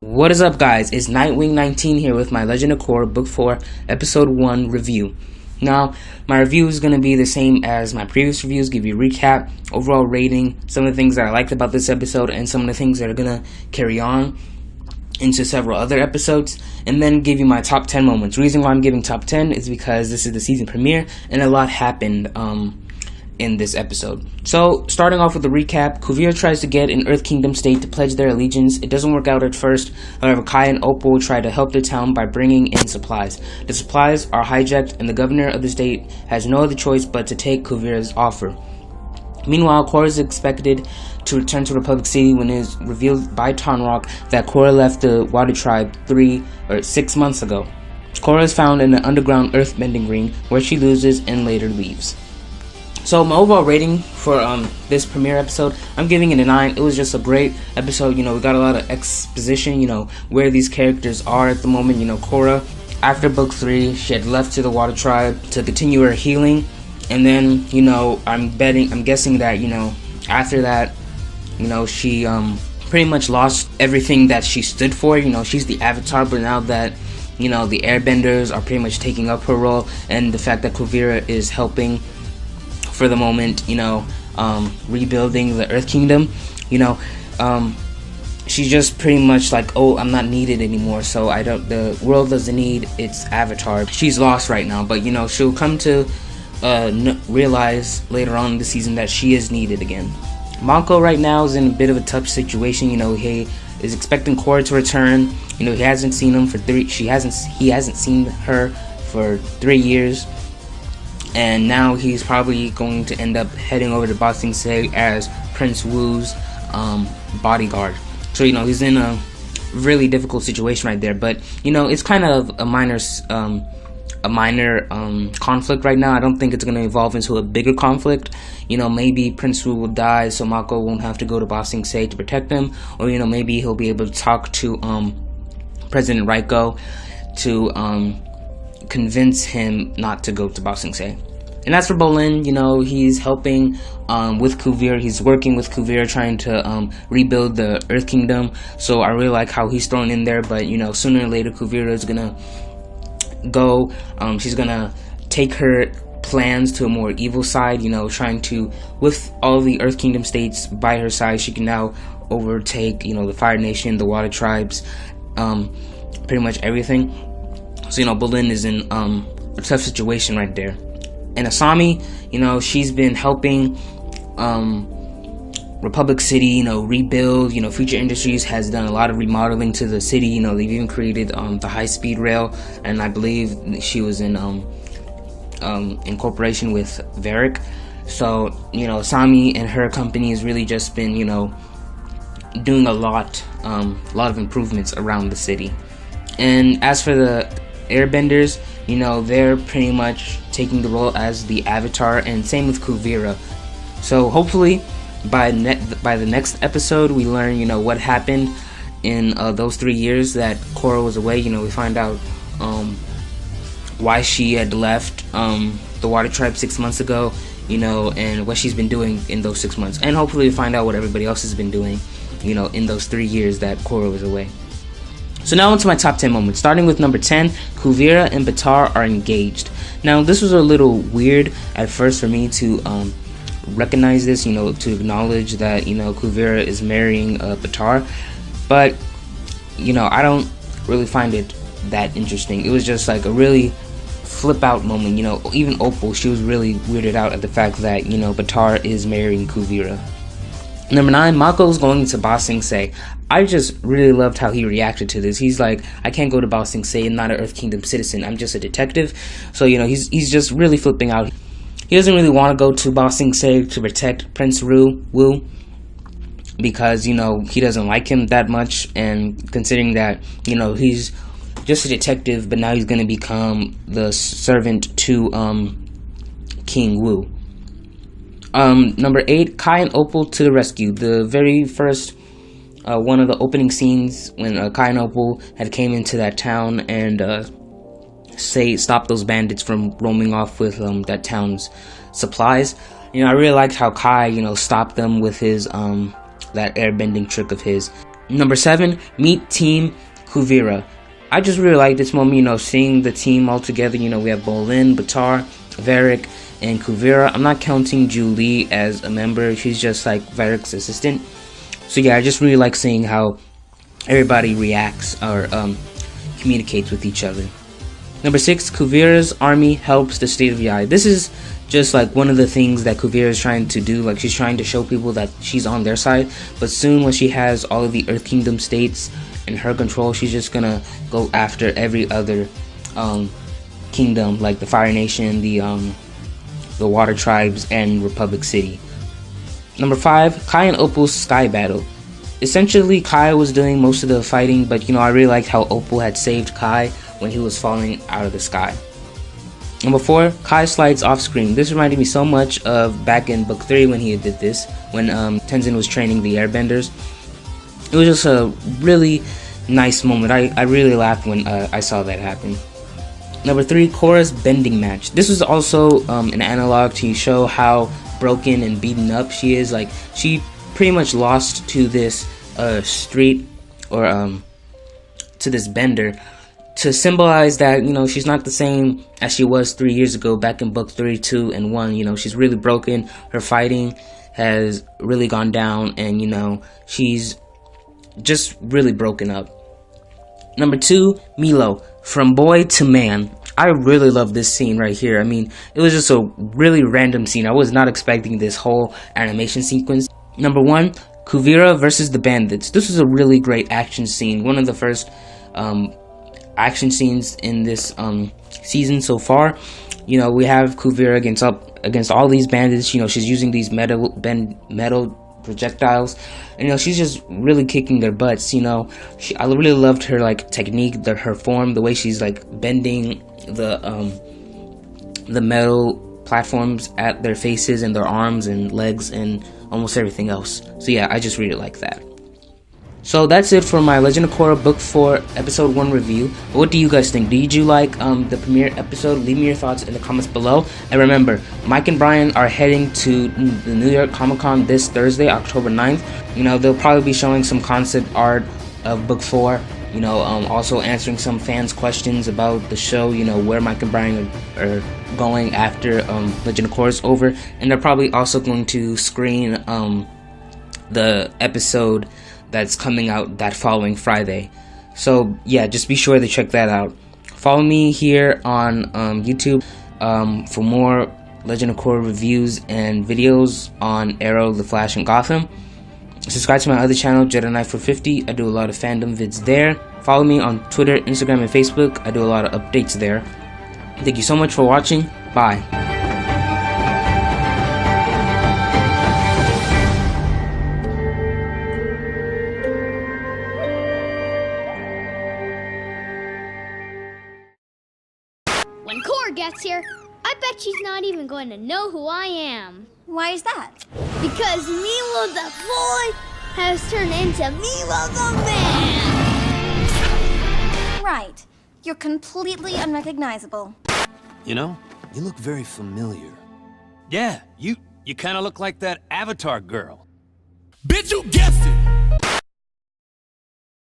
What is up, guys? It's Nightwing19 here with my Legend of Korra Book 4 Episode 1 review. Now, my review is going to be the same as my previous reviews, give you a recap, overall rating, some of the things that I liked about this episode, and some of the things that are going to carry on into several other episodes, and then give you my top 10 moments. The reason why I'm giving top 10 is because this is the season premiere, and a lot happened in this episode. So, starting off with the recap, Kuvira tries to get an Earth Kingdom state to pledge their allegiance. It doesn't work out at first. However, Kai and Opal try to help the town by bringing in supplies. The supplies are hijacked, and the governor of the state has no other choice but to take Kuvira's offer. Meanwhile, Korra is expected to return to Republic City when it is revealed by Tonrock that Korra left the Water Tribe 6 months ago. Korra is found in an underground earthbending ring where she loses and later leaves. So my overall rating for this premiere episode, I'm giving it a 9. It was just a great episode. You know, we got a lot of exposition, you know, where these characters are at the moment. You know, Korra, after book 3, she had left to the Water Tribe to continue her healing. And then, you know, I'm guessing that, you know, after that, you know, she pretty much lost everything that she stood for. You know, she's the Avatar, but now that, you know, the Airbenders are pretty much taking up her role, and the fact that Kuvira is helping for the moment, you know, rebuilding the Earth Kingdom, you know, she's just pretty much like, oh, I'm not needed anymore, so the world doesn't need its Avatar. She's lost right now, but, you know, she'll come to realize later on in the season that she is needed again. Mako right now is in a bit of a tough situation. You know, he is expecting Korra to return. You know, he hasn't seen him for he hasn't seen her for 3 years. And now he's probably going to end up heading over to Ba Sing Se as Prince Wu's bodyguard. So, you know, he's in a really difficult situation right there. But, you know, it's kind of a minor conflict right now. I don't think it's going to evolve into a bigger conflict. You know, maybe Prince Wu will die, so Mako won't have to go to Ba Sing Se to protect him. Or, you know, maybe he'll be able to talk to President Raiko to convince him not to go to Ba Sing Se. And as for Bolin, you know, he's helping with Kuvira. He's working with Kuvira, trying to rebuild the Earth Kingdom. So I really like how he's thrown in there. But, you know, sooner or later, Kuvira is gonna go. She's gonna take her plans to a more evil side. You know, trying to, with all the Earth Kingdom states by her side, she can now overtake, you know, the Fire Nation, the Water Tribes, pretty much everything. So, you know, Bolin is in a tough situation right there. And Asami, you know, she's been helping Republic City, you know, rebuild. You know, Future Industries has done a lot of remodeling to the city. You know, they've even created the high-speed rail, and I believe she was in cooperation with Varric. So, you know, Asami and her company has really just been, you know, doing a lot of improvements around the city. And as for the Airbenders, you know, they're pretty much taking the role as the Avatar, and same with Kuvira. So hopefully by the next episode we learn, you know, what happened in those 3 years that Korra was away. You know, we find out why she had left the Water Tribe 6 months ago, you know, and what she's been doing in those 6 months, and hopefully we find out what everybody else has been doing, you know, in those 3 years that Korra was away. So now onto my top 10 moments. Starting with number 10, Kuvira and Baatar are engaged. Now, this was a little weird at first for me to recognize this, you know, to acknowledge that, you know, Kuvira is marrying Baatar. But, you know, I don't really find it that interesting. It was just like a really flip out moment. You know, even Opal, she was really weirded out at the fact that, you know, Baatar is marrying Kuvira. Number 9, Mako's going to Ba Sing Se. I just really loved how he reacted to this. He's like, I can't go to Ba Sing Se. I'm not an Earth Kingdom citizen. I'm just a detective. So, you know, he's just really flipping out. He doesn't really want to go to Ba Sing Se to protect Prince Wu because, you know, he doesn't like him that much. And considering that, you know, he's just a detective, but now he's going to become the servant to King Wu. Number 8, Kai and Opal to the rescue. The very first one of the opening scenes when Kai and Opal had came into that town and stopped those bandits from roaming off with that town's supplies. You know, I really liked how Kai, you know, stopped them with his that airbending trick of his. Number 7, meet Team Kuvira. I just really like this moment, seeing the team all together. We have Bolin, Batar, Varric, and Kuvira. I'm not counting Julie as a member. She's just like Varric's assistant. So yeah, I just really like seeing how everybody reacts or communicates with each other. Number 6, Kuvira's army helps the state of Yai. This is just like one of the things that Kuvira is trying to do. Like, she's trying to show people that she's on their side. But soon, when she has all of the Earth Kingdom states in her control, she's just gonna go after every other kingdom, like the Fire Nation, the Water Tribes, and Republic City. Number 5, Kai and Opal's Sky Battle. Essentially, Kai was doing most of the fighting, but I really liked how Opal had saved Kai when he was falling out of the sky. Number 4, Kai slides off screen. This reminded me so much of back in book 3 when he did this, when Tenzin was training the Airbenders. It was just a really nice moment. I really laughed when I saw that happen. Number 3, Korra's bending match. This was also an analog to show how broken and beaten up she is. Like, she pretty much lost to this street or to this bender, to symbolize that she's not the same as she was 3 years ago back in book 3, 2, and 1. She's really broken. Her fighting has really gone down, and she's just really broken up. Number 2, Milo, from boy to man. I really love this scene right here. I mean, it was just a really random scene. I was not expecting this whole animation sequence. Number 1, Kuvira versus the bandits. This was a really great action scene. One of the first action scenes in this season so far. We have Kuvira against all these bandits. She's using these metal projectiles, and she's just really kicking their butts. I really loved her technique, her form, the way she's bending the metal platforms at their faces and their arms and legs and almost everything else. So yeah, I just really like that. So that's it for my Legend of Korra Book 4 Episode 1 review. What do you guys think? Did you like the premiere episode? Leave me your thoughts in the comments below. And remember, Mike and Brian are heading to the New York Comic Con this Thursday, October 9th. They'll probably be showing some concept art of Book 4. Also answering some fans' questions about the show, where Mike and Brian are going after Legend of Korra is over. And they're probably also going to screen the episode that's coming out that following Friday. So yeah, just be sure to check that out. Follow me here on YouTube for more Legend of Korra reviews and videos on Arrow, The Flash, and Gotham. Subscribe to my other channel, Jedi Knight 450. I do a lot of fandom vids there. Follow me on Twitter, Instagram, and Facebook. I do a lot of updates there. Thank you so much for watching. Bye. When Korra gets here, I bet she's not even going to know who I am. Why is that? Because Milo the boy has turned into Milo the man! Right. You're completely unrecognizable. You look very familiar. Yeah, you kind of look like that Avatar girl. Bitch, you guessed it!